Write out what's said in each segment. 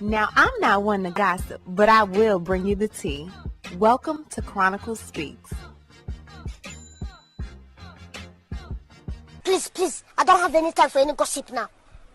Now, I'm not one to gossip, but I will bring you the tea. Welcome to Chronicle Speaks. Please, I don't have any time for any gossip now.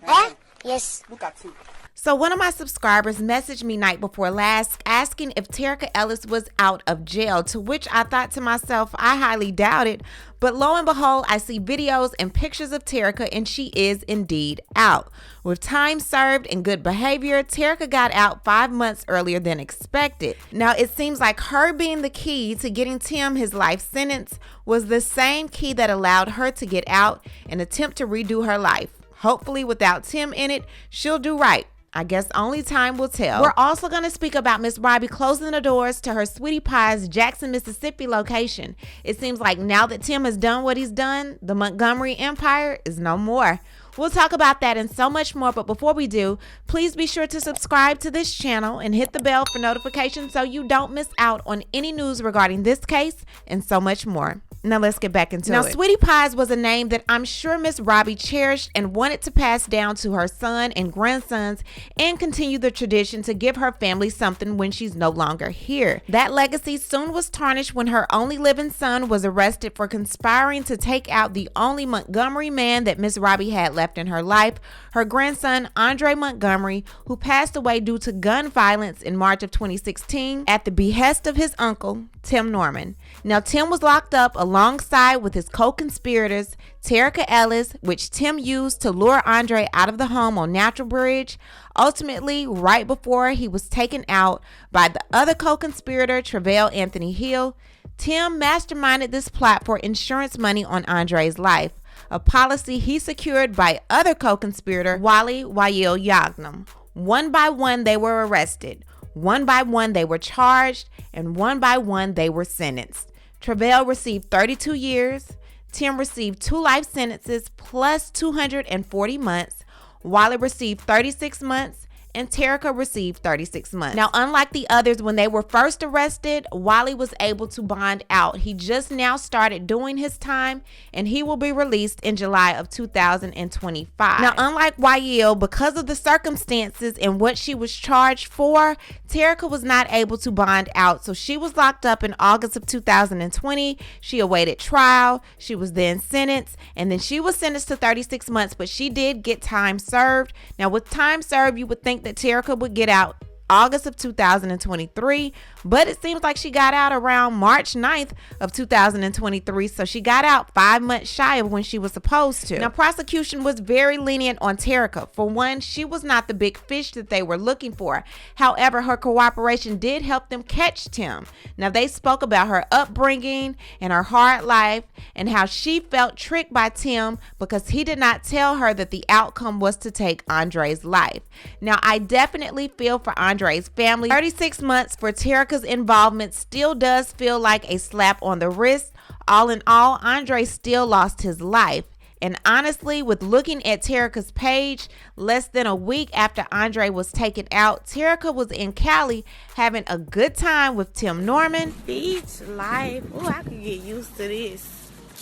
Eh? Yes. Look at you. So one of my subscribers messaged me night before last asking if Terica Ellis was out of jail, to which I thought to myself, I highly doubt it. But lo and behold, I see videos and pictures of Terica, and she is indeed out. With time served and good behavior, Terica got out 5 months earlier than expected. Now, it seems like her being the key to getting Tim his life sentence was the same key that allowed her to get out and attempt to redo her life. Hopefully, without Tim in it, she'll do right. I guess only time will tell. We're also going to speak about Miss Robbie closing the doors to her Sweetie Pie's Jackson, Mississippi location. It seems like now that Tim has done what he's done, the Montgomery Empire is no more. We'll talk about that and so much more, but before we do, please be sure to subscribe to this channel and hit the bell for notifications so you don't miss out on any news regarding this case and so much more. Now let's get back into it. Now, Sweetie Pies was a name that I'm sure Miss Robbie cherished and wanted to pass down to her son and grandsons and continue the tradition to give her family something when she's no longer here. That legacy soon was tarnished when her only living son was arrested for conspiring to take out the only Montgomery man that Miss Robbie had left in her life, her grandson Andre Montgomery, who passed away due to gun violence in March of 2016 at the behest of his uncle, Tim Norman. Now, Tim was locked up alongside with his co-conspirators, Terica Ellis, which Tim used to lure Andre out of the home on Natural Bridge. Ultimately, right before he was taken out by the other co-conspirator, Travell Anthony Hill, Tim masterminded this plot for insurance money on Andre's life, a policy he secured by other co-conspirator Wally Wael Yagnam. One by one, they were arrested. One by one, they were charged, and one by one, they were sentenced. Travell received 32 years. Tim received 2 life sentences plus 240 months. Wally received 36 months. And Terica received 36 months. Now, unlike the others, when they were first arrested, Wally was able to bond out. He just now started doing his time, and he will be released in July of 2025. Now, unlike Wael, because of the circumstances and what she was charged for, Terica was not able to bond out. So she was locked up in August of 2020. She awaited trial. She was then sentenced, and then she was sentenced to 36 months, but she did get time served. Now, with time served, you would think that Terica would get out August of 2023, but it seems like she got out around March 9th of 2023, so she got out 5 months shy of when she was supposed to. Now, prosecution was very lenient on Terica. For one, she was not the big fish that they were looking for. However, her cooperation did help them catch Tim. Now, they spoke about her upbringing and her hard life and how she felt tricked by Tim because he did not tell her that the outcome was to take Andre's life. Now, I definitely feel for Andre's family. 36 months for Terica's involvement still does feel like a slap on the wrist. All in all, Andre still lost his life. And honestly, with looking at Terica's page, less than a week after Andre was taken out, Terica was in Cali having a good time with Tim Norman. Beach life. Oh, I could get used to this.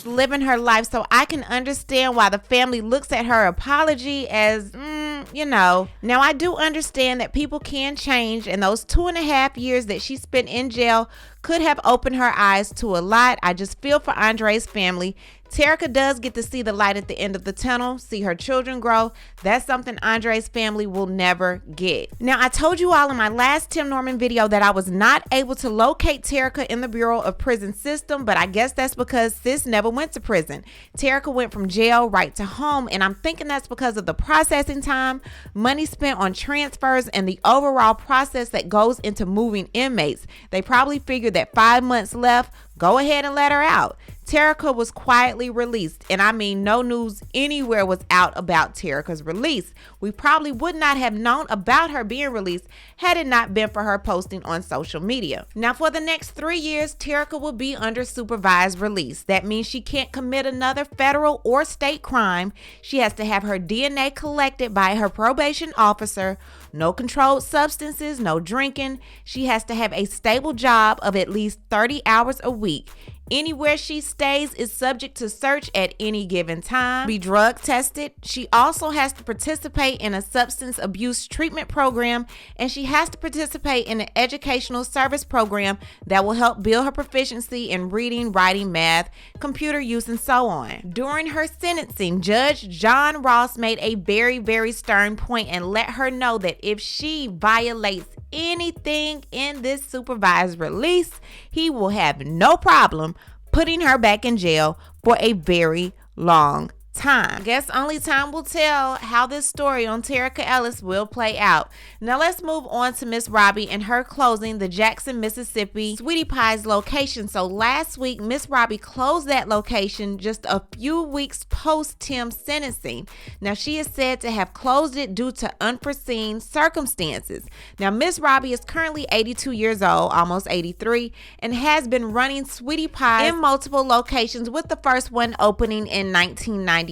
Living her life, so I can understand why the family looks at her apology as, Now, I do understand that people can change, and those 2.5 years that she spent in jail could have opened her eyes to a lot. I just feel for Andre's family. Terica does get to see the light at the end of the tunnel, see her children grow. That's something Andre's family will never get. Now, I told you all in my last Tim Norman video that I was not able to locate Terica in the Bureau of Prison System, but I guess that's because sis never went to prison. Terica went from jail right to home, and I'm thinking that's because of the processing time, money spent on transfers, and the overall process that goes into moving inmates. They probably figured that 5 months left, go ahead and let her out. Terica was quietly released, and I mean no news anywhere was out about Terica's release. We probably would not have known about her being released had it not been for her posting on social media. Now, for the next 3 years, Terica will be under supervised release. That means she can't commit another federal or state crime. She has to have her DNA collected by her probation officer, no controlled substances, no drinking. She has to have a stable job of at least 30 hours a week. Anywhere she stays is subject to search at any given time, be drug tested. She also has to participate in a substance abuse treatment program, and she has to participate in an educational service program that will help build her proficiency in reading, writing, math, computer use, and so on. During her sentencing, Judge John Ross made a very, very stern point and let her know that if she violates anything in this supervised release, he will have no problem putting her back in jail for a very long time. I guess only time will tell how this story on Terica Ellis will play out. Now let's move on to Miss Robbie and her closing the Jackson, Mississippi Sweetie Pies location. So last week, Miss Robbie closed that location just a few weeks post Tim's sentencing. Now she is said to have closed it due to unforeseen circumstances. Now Miss Robbie is currently 82 years old, almost 83, and has been running Sweetie Pies in multiple locations, with the first one opening in 1996.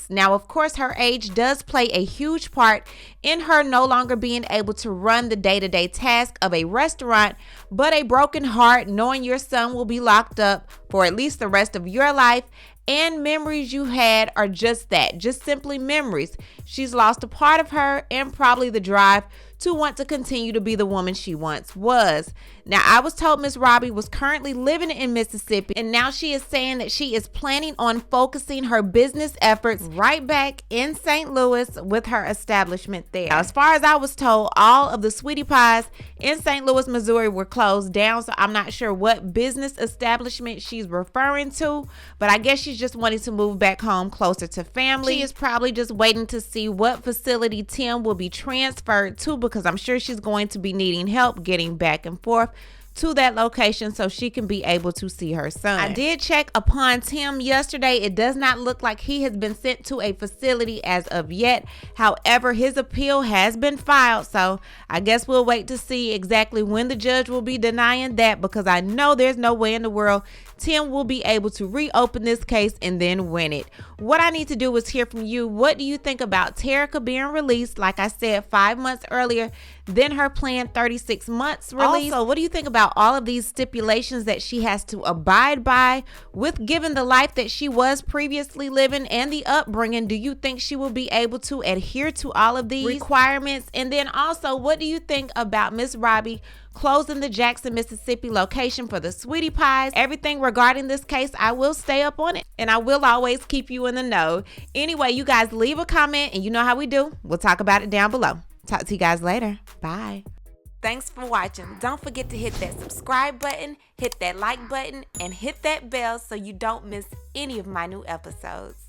Now, of course, her age does play a huge part in her no longer being able to run the day-to-day task of a restaurant, but a broken heart knowing your son will be locked up for at least the rest of your life, and memories you had are just that, just simply memories. She's lost a part of her and probably the drive to want to continue to be the woman she once was. Now, I was told Miss Robbie was currently living in Mississippi, and now she is saying that she is planning on focusing her business efforts right back in St. Louis with her establishment there. Now, as far as I was told, all of the Sweetie Pies in St. Louis, Missouri were closed down, so I'm not sure what business establishment she's referring to, but I guess she's just wanting to move back home closer to family. She is probably just waiting to see what facility Tim will be transferred to, because I'm sure she's going to be needing help getting back and forth to that location so she can be able to see her son. I did check upon Tim yesterday. It does not look like he has been sent to a facility as of yet. However, his appeal has been filed, so I guess we'll wait to see exactly when the judge will be denying that, because I know there's no way in the world Tim will be able to reopen this case and then win it. What I need to do is hear from you. What do you think about Terica being released, like I said, 5 months earlier than her planned 36 months release? Also, what do you think about all of these stipulations that she has to abide by with, given the life that she was previously living and the upbringing? Do you think she will be able to adhere to all of these requirements? And then also, what do you think about Miss Robbie closing the Jackson, Mississippi location for the Sweetie Pies? Everything regarding this case, I will stay up on it, and I will always keep you in the know. Anyway, you guys leave a comment, and you know how we do. We'll talk about it down below. Talk to you guys later. Bye. Thanks for watching. Don't forget to hit that subscribe button, hit that like button, and hit that bell so you don't miss any of my new episodes.